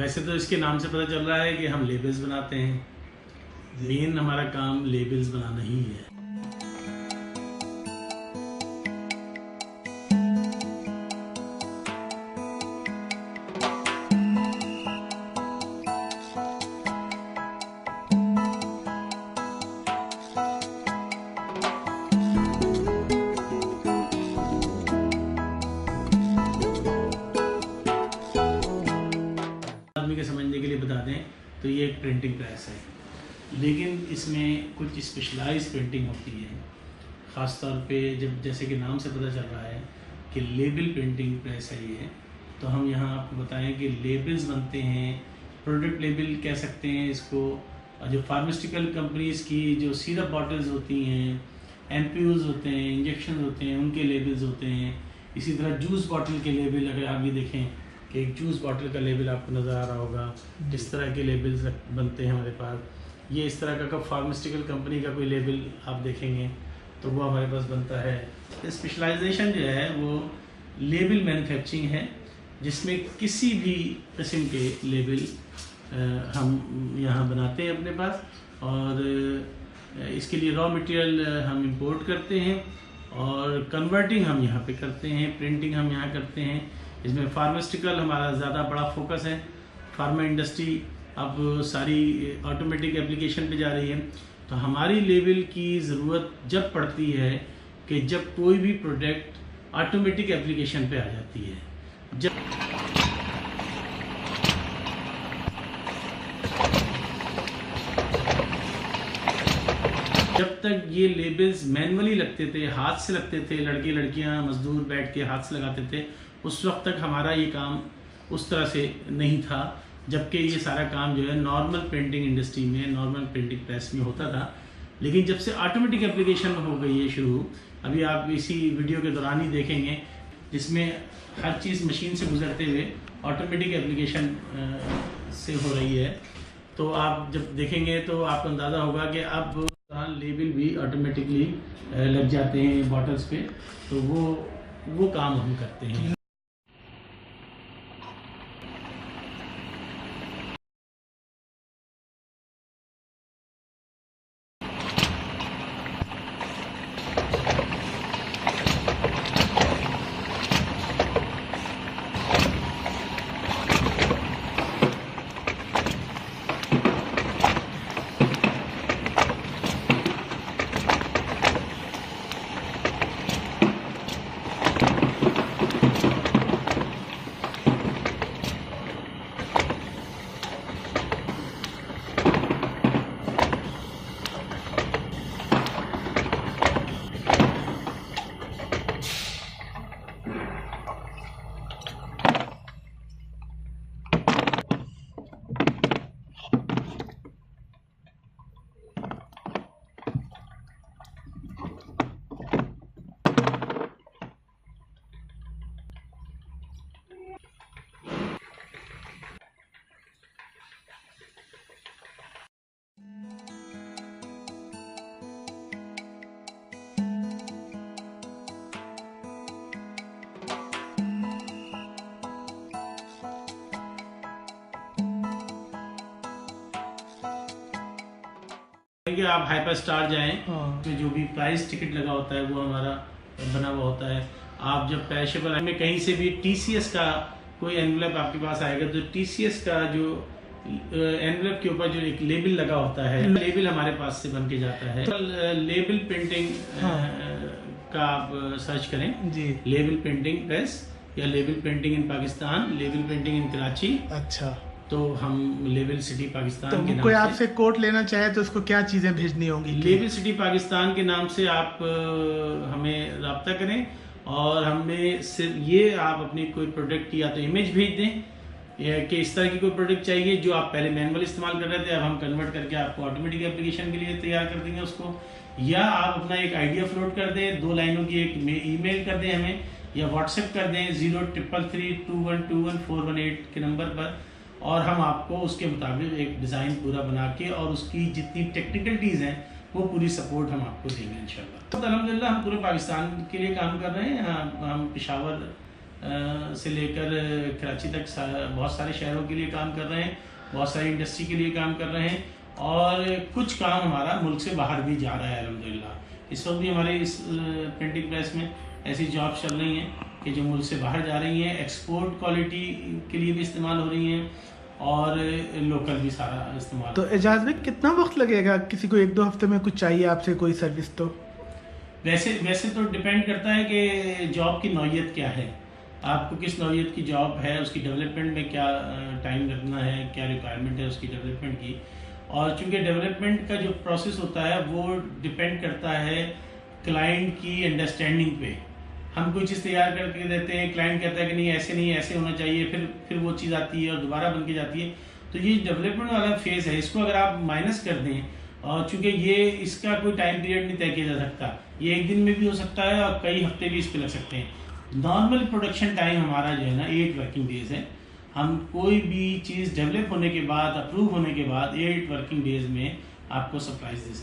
वैसे तो इसके नाम से पता चल रहा है कि हम लेबल्स बनाते हैं। मेन हमारा काम लेबल्स बनाना ही है। आदमी के समझने के लिए बता दें तो ये एक प्रिंटिंग प्रेस है, लेकिन इसमें कुछ स्पेशलाइज प्रिंटिंग होती है। ख़ास तौर पे जब जैसे कि नाम से पता चल रहा है कि लेबल प्रिंटिंग प्रेस है ये, तो हम यहाँ आपको बताएं कि लेबल्स बनते हैं, प्रोडक्ट लेबल कह सकते हैं इसको। जो फार्मास्यूटिकल कंपनीज़ की जो सिरप बॉटल्स होती हैं, एम्प्यूल्स होते हैं, इंजेक्शन होते हैं, उनके लेबल्स होते हैं। इसी तरह जूस बॉटल के लेबल, अगर आप ये देखें कि एक जूस बॉटल का लेबल आपको नज़र आ रहा होगा, इस तरह के लेबल्स बनते हैं हमारे पास। ये इस तरह का फार्मास्यूटिकल कंपनी का कोई लेबल आप देखेंगे तो वो हमारे पास बनता है। स्पेशलाइजेशन जो है वो लेबल मैन्युफैक्चरिंग है, जिसमें किसी भी किस्म के लेबल हम यहाँ बनाते हैं अपने पास। और इसके लिए रॉ मटेरियल हम इंपोर्ट करते हैं और कन्वर्टिंग हम यहाँ पे करते हैं, प्रिंटिंग हम यहाँ करते हैं। इसमें फार्मास्यूटिकल हमारा ज़्यादा बड़ा फोकस है। फार्मा इंडस्ट्री अब सारी ऑटोमेटिक एप्लीकेशन पे जा रही है, तो हमारी लेबल की ज़रूरत जब पड़ती है कि जब कोई भी प्रोडक्ट ऑटोमेटिक एप्लीकेशन पे आ जाती है। जब तक ये लेबल्स मैनुअली लगते थे, हाथ से लगते थे, लड़के लड़कियां मजदूर बैठ के हाथ से लगाते थे, उस वक्त तक हमारा ये काम उस तरह से नहीं था। जबकि ये सारा काम जो है नॉर्मल प्रिंटिंग इंडस्ट्री में, नॉर्मल प्रिंटिंग प्रेस में होता था। लेकिन जब से ऑटोमेटिक एप्लीकेशन हो गई है शुरू, अभी आप इसी वीडियो के दौरान ही देखेंगे, जिसमें हर चीज़ मशीन से गुजरते हुए ऑटोमेटिक एप्लीकेशन से हो रही है, तो आप जब देखेंगे तो आपको अंदाज़ा होगा कि अब लेबल भी ऑटोमेटिकली लग जाते हैं बॉटल्स पे, तो वो काम हम करते हैं। कि आप हाइपर स्टार जाएं तो जो भी प्राइस टिकट लगा होता है वो हमारा बना हुआ होता है। आप जब पेशेबल में कहीं से भी टीसीएस का कोई एनवलप आपके पास आएगा, तो टीसीएस का जो एनवलप के ऊपर जो एक लेबल लगा होता है, लेबल हमारे पास से बन के जाता है। तो लेबल प्रिंटिंग का आप सर्च करें जी, लेबल प्रिंटिंग प्रेस या लेबल प्रिंटिंग इन पाकिस्तान, लेबल प्रिंटिंग इन कराची। अच्छा, तो हम लेबल सिटी पाकिस्तान तो के नाम कोई आपसे कोट लेना चाहे तो उसको क्या चीज़ें भेजनी होंगी? लेबल सिटी पाकिस्तान के नाम से आप हमें रब्ता करें और हमें सिर्फ ये आप अपनी कोई प्रोडक्ट की या तो इमेज भेज दें कि इस तरह की कोई प्रोडक्ट चाहिए जो आप पहले मैनुअल इस्तेमाल कर रहे थे, अब हम कन्वर्ट करके आपको ऑटोमेटिक एप्लीकेशन के लिए तैयार कर देंगे उसको। या आप अपना एक आइडिया फ्लोट कर दें, 2 लाइनों की एक ईमेल कर दें हमें, या व्हाट्सएप कर दें 0333212148 के नंबर पर, और हम आपको उसके मुताबिक एक डिज़ाइन पूरा बना के और उसकी जितनी टेक्निकलिटीज़ हैं वो पूरी सपोर्ट हम आपको देंगे इंशाल्लाह। तो अल्हम्दुलिल्लाह हम पूरे पाकिस्तान के लिए काम कर रहे हैं। हम पेशावर से लेकर कराची तक बहुत सारे शहरों के लिए काम कर रहे हैं, बहुत सारी इंडस्ट्री के लिए काम कर रहे हैं, और कुछ काम हमारा मुल्क से बाहर भी जा रहा है अल्हम्दुलिल्लाह। इस वक्त भी हमारे इस प्रिंटिंग प्रेस में ऐसी जॉब चल रही हैं कि जो मुल्क से बाहर जा रही हैं, एक्सपोर्ट क्वालिटी के लिए भी इस्तेमाल हो रही हैं और लोकल भी सारा इस्तेमाल। तो एजाज भाई कितना वक्त लगेगा किसी को 1-2 हफ्ते में कुछ चाहिए आपसे कोई सर्विस? तो वैसे तो डिपेंड करता है कि जॉब की नौइयत क्या है, आपको किस नौइयत की जॉब है, उसकी डेवलपमेंट में क्या टाइम लगना है, क्या रिक्वायरमेंट है उसकी डेवलपमेंट की। और चूंकि डेवलपमेंट का जो प्रोसेस होता है वो डिपेंड करता है क्लाइंट की अंडरस्टैंडिंग पे। हम कोई चीज़ तैयार करके देते हैं, क्लाइंट कहता है कि नहीं ऐसे नहीं, ऐसे होना चाहिए, फिर वो चीज़ आती है और दोबारा बन के जाती है। तो ये डेवलपमेंट वाला फेज़ है, इसको अगर आप माइनस कर दें, और चूंकि ये इसका कोई टाइम पीरियड नहीं तय किया जा सकता, ये एक दिन में भी हो सकता है और कई हफ्ते भी इस पर लग सकते हैं। नॉर्मल प्रोडक्शन टाइम हमारा जो है ना 8 वर्किंग डेज है। हम कोई भी चीज़ डेवलप होने के बाद, अप्रूव होने के बाद 8 वर्किंग डेज में आपको सप्लाईज दे सकते हैं।